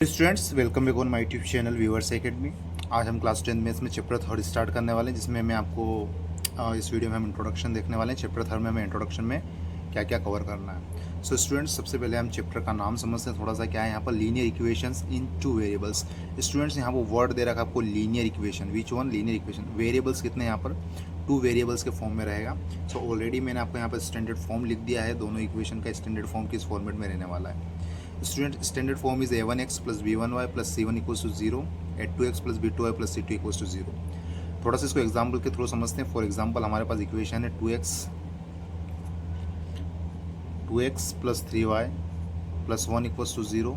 Students welcome back on my YouTube channel viewers academy. आज हम class 10 maths में chapter third start करने वाले हैं, जिसमें मैं आपको इस वीडियो में हम इंट्रोडक्शन देखने वाले हैं। चैप्टर थर्ड में हमें इंट्रोडक्शन में क्या क्या कवर करना है। सो स्टूडेंट्स, सबसे पहले हम चैप्टर का नाम समझते हैं थोड़ा सा। क्या है यहाँ पर? लीनियर इक्वेशंस इन टू वेरिएबल्स। स्टूडेंट्स, यहाँ पर वर्ड दे रखा है आपको linear equation. Which one? Linear equation. Variables कितने यहाँ पर? टू वेरिएबल्स के फॉर्म में रहेगा। सो ऑलरेडी मैंने आपको यहाँ पर स्टैंडर्ड फॉर्म लिख दिया है। दोनों इक्वेशन का स्टैंडर्ड फॉर्म किस फॉर्मेट में रहने वाला है। Student, standard form is a1x plus b1y plus c1 equals to 0 at 2x plus b2y plus c2 equals to 0। थोड़ा सा इसको एग्जाम्पल के थ्रू समझते हैं। फॉर एग्जाम्पल, हमारे पास इक्वेशन है 2x plus 3y plus 1 equals to 0,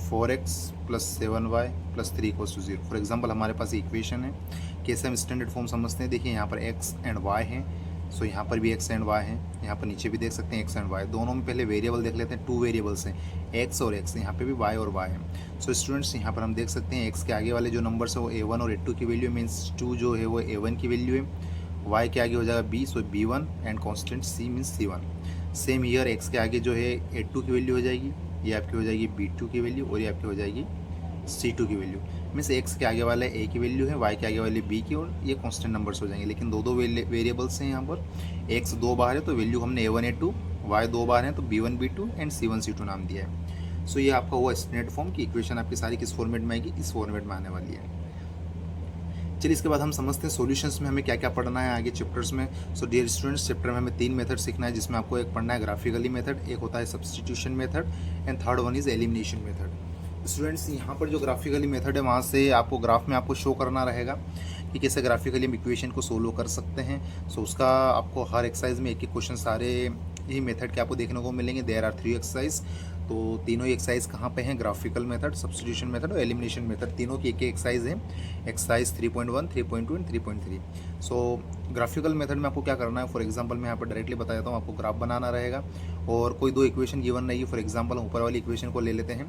4x plus 7y plus 3 equals to 0। For example, हमारे पास इक्वेशन है। कैसे हम स्टैंडर्ड फॉर्म समझते हैं? देखिए, यहाँ पर x एंड y है। सो यहाँ पर भी x एंड y है। यहाँ पर नीचे भी देख सकते हैं x एंड y। दोनों में पहले वेरिएबल देख लेते हैं। टू वेरिएबल्स हैं, x और x। यहाँ पे भी y और y है। सो स्टूडेंट्स, यहाँ पर हम देख सकते हैं x के आगे वाले जो नंबर्स है वो a1 और a2 की वैल्यू मीन्स 2 जो है वो a1 की वैल्यू है। y के आगे हो जाएगा b, so b1 and constant c means c1। Same year x के आगे जो है a2 की वैल्यू हो जाएगी, ये आपकी हो जाएगी b2 की वैल्यू, और ये आपकी हो जाएगी c2 की वैल्यू। मीन्स x के आगे वाले a की वैल्यू है, y के आगे वाले b की, और ये कांस्टेंट नंबर्स हो जाएंगे। लेकिन दो दो वेरिएबल्स हैं यहाँ पर। x दो बार है तो वैल्यू हमने a1 a2, y दो बार है तो b1 b2 and c1 c2 नाम दिया है। सो ये आपका हुआ स्टैंडर्ड फॉर्म की इक्वेशन आपकी सारी किस फॉर्मेट में आएगी? इस फॉर्मेट में आने वाली है। चलिए, इसके बाद हम समझते हैं सॉल्यूशंस में हमें क्या क्या पढ़ना है आगे चैप्टर्स में। सो डियर स्टूडेंट्स, चैप्टर में हमें 3 मेथड सीखना है, जिसमें आपको एक पढ़ना है ग्राफिकली मेथड, एक होता है substitution method, and third one is elimination method. Students, यहाँ पर जो ग्राफिकली मेथड है, वहाँ से आपको ग्राफ में आपको शो करना रहेगा कि कैसे ग्राफिकली हम इक्वेशन को सोल्व कर सकते हैं। सो उसका आपको हर एक्सरसाइज में एक एक क्वेश्चन सारे ही मेथड के आपको देखने को मिलेंगे। There are 3 exercise. तो तीनों ही एक्सरसाइज कहाँ पे हैं? ग्राफिकल मेथड, सब्स्टिट्यूशन मेथड और एलिमिनेशन मेथड। तीनों की एक एक एक्सरसाइज है। Exercise 3.1, 3.2 and 3.3। So graphical method में आपको क्या करना है? फॉर एग्जांपल, मैं यहाँ पर डायरेक्टली बता देता हूँ। आपको ग्राफ बनाना रहेगा और कोई दो इक्वेशन गिवन रहेगी। फॉर एग्जांपल, हम ऊपर वाली इक्वेशन को ले लेते हैं।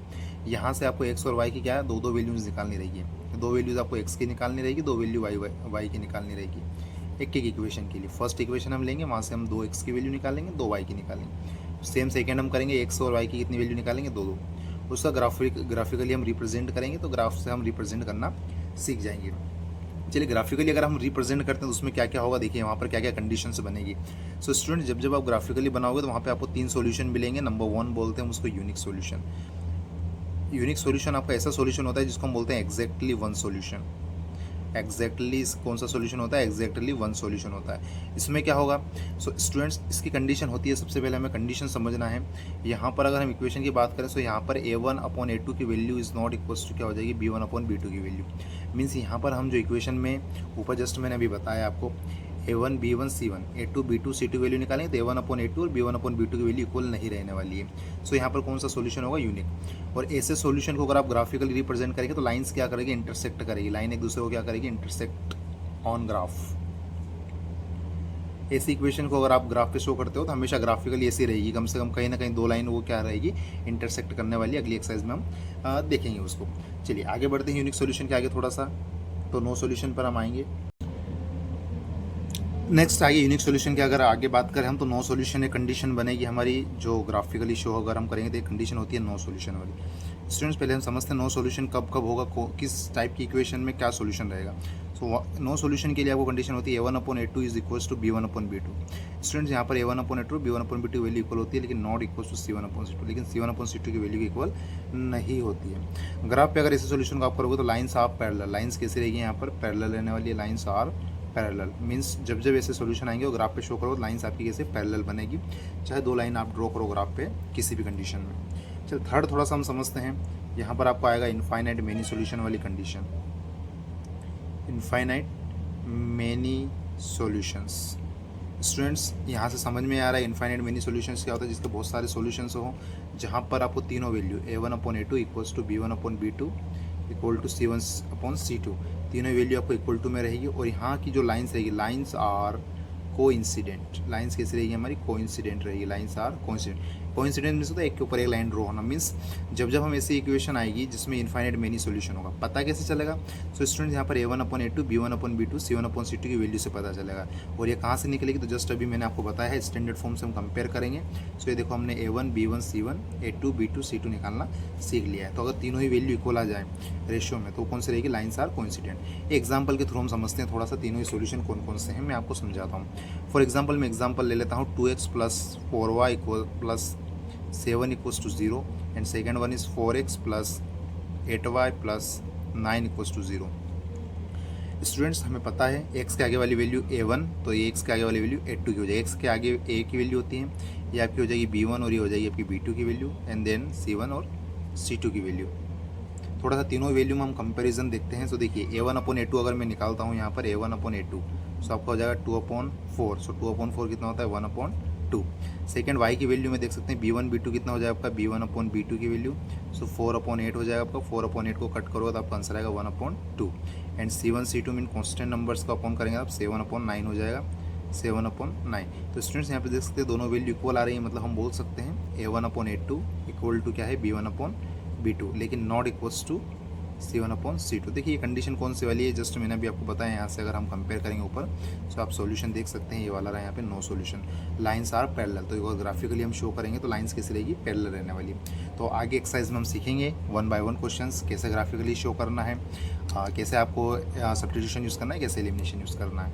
यहाँ से आपको एक्स और वाई की क्या है? दो दो वैल्यूज़ निकालनी रहेगी। दो वैल्यूज़ आपको एक्स की निकालनी रहेगी, दो वैल्यू वाई की निकालनी रहेगी एक एक इक्वेशन के लिए। फर्स्ट इक्वेशन हम लेंगे, वहाँ से हम दो एक्स की वैल्यू निकालेंगे, दो वाई की निकालेंगे। सेम सेकेंड हम करेंगे, एक्स और वाई की कितनी वैल्यू निकालेंगे? दो दो। उसका ग्राफिकली हम रिप्रेजेंट करेंगे, तो ग्राफ से हम रिप्रेजेंट करना सीख जाएंगे। चलिए, ग्राफिकली अगर हम रिप्रेजेंट करते हैं तो उसमें क्या क्या होगा, देखिए वहाँ पर क्या क्या कंडीशंस बनेगी। सो स्टूडेंट, जब जब आप ग्राफिकली बनाओगे तो वहाँ पे आपको 3 सॉल्यूशन मिलेंगे। नंबर 1 बोलते हैं उसको यूनिक सॉल्यूशन। यूनिक सॉल्यूशन आपका ऐसा सॉल्यूशन होता है जिसको हम बोलते हैं एग्जैक्टली वन सॉल्यूशन। एग्जैक्टली कौन सा सॉल्यूशन होता है? एग्जैक्टली वन सॉल्यूशन होता है। इसमें क्या होगा? सो स्टूडेंट्स, इसकी कंडीशन होती है, सबसे पहले हमें कंडीशन समझना है। यहाँ पर अगर हम इक्वेशन की बात करें तो यहाँ पर a1 अपॉन a2 की value is not equals to क्या हो जाएगी? b1 अपॉन b2 की वैल्यू। मीन्स यहाँ पर हम जो इक्वेशन में ऊपर जस्ट मैंने अभी बताया आपको, a1 b1 c1, a2 b2 c2 value निकालेंगे तो a1 अपॉन a2 और b1 अपॉन b2 की वैल्यू इक्वल नहीं रहने वाली है। सो यहाँ पर कौन सा सॉल्यूशन होगा? यूनिक। और ऐसे सॉल्यूशन को अगर आप ग्राफिकली रिप्रेजेंट करेंगे तो लाइंस क्या करेगी? इंटरसेक्ट करेगी। लाइन एक दूसरे को क्या करेगी? Intersect on graph. ऐसी इक्वेशन को अगर आप ग्राफ पे शो करते हो तो हमेशा ग्राफिकली ऐसी रहेगी, कम से कम कहीं ना कहीं दो लाइन वो क्या रहेगी? इंटरसेक्ट करने वाली। अगली एक्सरसाइज में हम देखेंगे उसको। चलिए आगे बढ़ते हैं यूनिक सॉल्यूशन के आगे थोड़ा सा, तो नो सॉल्यूशन पर हम आएंगे। नेक्स्ट आगे यूनिक सॉल्यूशन की अगर आगे बात करें हम, तो नो सॉल्यूशन एक कंडीशन बनेगी हमारी, जो ग्राफिकली शो अगर हम करेंगे तो एक कंडीशन होती है नो सॉल्यूशन वाली। स्टूडेंट्स, पहले हम समझते हैं नो सॉल्यूशन कब कब होगा, किस टाइप की इक्वेशन में क्या सॉल्यूशन रहेगा। सो नो सॉल्यूशन के लिए आपको कंडीशन होती है a1 upon a2 is equals to b1 upon b2। Students, यहाँ पर a1 upon a2 b1 upon b2 value equal होती है, लेकिन not equals to c1 upon c2। लेकिन c1 अपॉन c2 की वैल्यू इक्वल नहीं होती है। ग्राफ पे अगर ऐसे सॉल्यूशन को आप करोगे तो लाइन्स आर पैरेलल। लाइन्स कैसी रहेगी? यहाँ पर पैरेलल रहने वाली है। लाइन्स आर पैरेलल मीन्स जब जब ऐसे सॉल्यूशन आएंगे वो ग्राफ पे शो करो, लाइंस आपकी कैसे? पैरेलल बनेगी। चाहे दो लाइन आप ड्रॉ करो ग्राफ पे किसी भी कंडीशन में। चल थर्ड थोड़ा सा हम समझते हैं। यहाँ पर आपको आएगा इनफाइनाइट मेनी सॉल्यूशन वाली condition. Infinite many solutions. Students, यहाँ से समझ में आ रहा है इनफाइनाइट मेनी सॉल्यूशंस क्या होता है? जिसके बहुत सारे सॉल्यूशंस हो, जहाँ पर आपको तीनों value a1 upon a2 equals to b1 upon b2 equal to c1 upon c2, तीनों वैल्यू आपको इक्वल टू में रहेगी। और यहाँ की जो लाइंस रहेगी, लाइंस आर कोइंसिडेंट। लाइंस कैसी रहेगी? हमारी कोइंसिडेंट रहेगी। Lines are coincident. Coincidence means होता है एक के ऊपर एक लाइन ड्रॉ होना, मीन्स जब जब हम ऐसी इक्वेशन आएगी जिसमें इनफाइनाइट मेनी सोल्यूशन होगा, पता कैसे चलेगा? सो स्टूडेंट यहाँ पर A1/A2 B1/B2 C1/C2 की वैल्यू से पता चलेगा। और ये कहाँ से निकलेगी? तो जस्ट अभी मैंने आपको बताया है, स्टैंडर्ड फॉर्म से हम कंपेयर करेंगे। सो ये देखो हमने A1 B1 C1 A2 B2 C2 निकालना सीख लिया है। तो अगर तीनों ही वैल्यू इक्वल आ जाए रेशियो में तो कौन सी रहेगी? Lines are coincident. एग्जाम्पल के थ्रू हम समझते हैं थोड़ा सा तीनों ही सोल्यूशन कौन कौन से हैं, मैं आपको समझाता हूँ। फॉर एग्जाम्पल मैं एग्जाम्पल ले लेता हूँ 2x + 4y + 7 = 0 and second one is 4x + 8y + 9 = 0। Students हमें पता है x के आगे वाली वैल्यू A1, तो ये x के आगे वाली वैल्यू A2 की हो जाएगी। x के आगे a की वैल्यू होती है, ये आपकी हो जाएगी B1 और ये हो जाएगी आपकी B2 की वैल्यू, एंड देन C1 और C2 की वैल्यू। थोड़ा सा तीनों वैल्यू में हम कंपैरिजन देखते हैं। सो देखिए A1/A2 अगर मैं निकालता हूँ यहाँ पर A1/A2, सो आपका हो जाएगा 2/4। सो 2/4 कितना होता है? 1/2। सेकेंड y की वैल्यू में देख सकते हैं B1 B2 कितना हो जाएगा आपका? B1/B2 की वैल्यू, सो 4/8 हो जाएगा आपका। 4/8 को कट करोगे तो आपका आंसर आएगा 1/2। And C1 C2 mean constant numbers का अपॉन करेंगे आप 7/9 हो जाएगा, 7/9। तो स्टूडेंट्स यहाँ पे देख सकते हैं दोनों वैल्यू इक्वल आ रही है, मतलब हम बोल सकते हैं A1/A2 इक्वल टू क्या है? B1/B2, लेकिन नॉट इक्वल्स टू C1/C2। देखिए ये कंडीशन कौन सी वाली है, जस्ट मैंने अभी आपको बताया। यहाँ से अगर हम कंपेयर करेंगे ऊपर, तो आप सॉल्यूशन देख सकते हैं, ये वाला रहा यहाँ पे no solution. Lines are parallel, तो अगर ग्राफिकली हम शो करेंगे तो लाइंस कैसी रहेगी? पैरेलल रहने वाली। तो आगे एक्सरसाइज में हम सीखेंगे 1 by 1 क्वेश्चंस कैसे ग्राफिकली शो करना है, कैसे आपको सब्स्टिट्यूशन यूज़ करना है, कैसे एलिमिनेशन यूज़ करना है।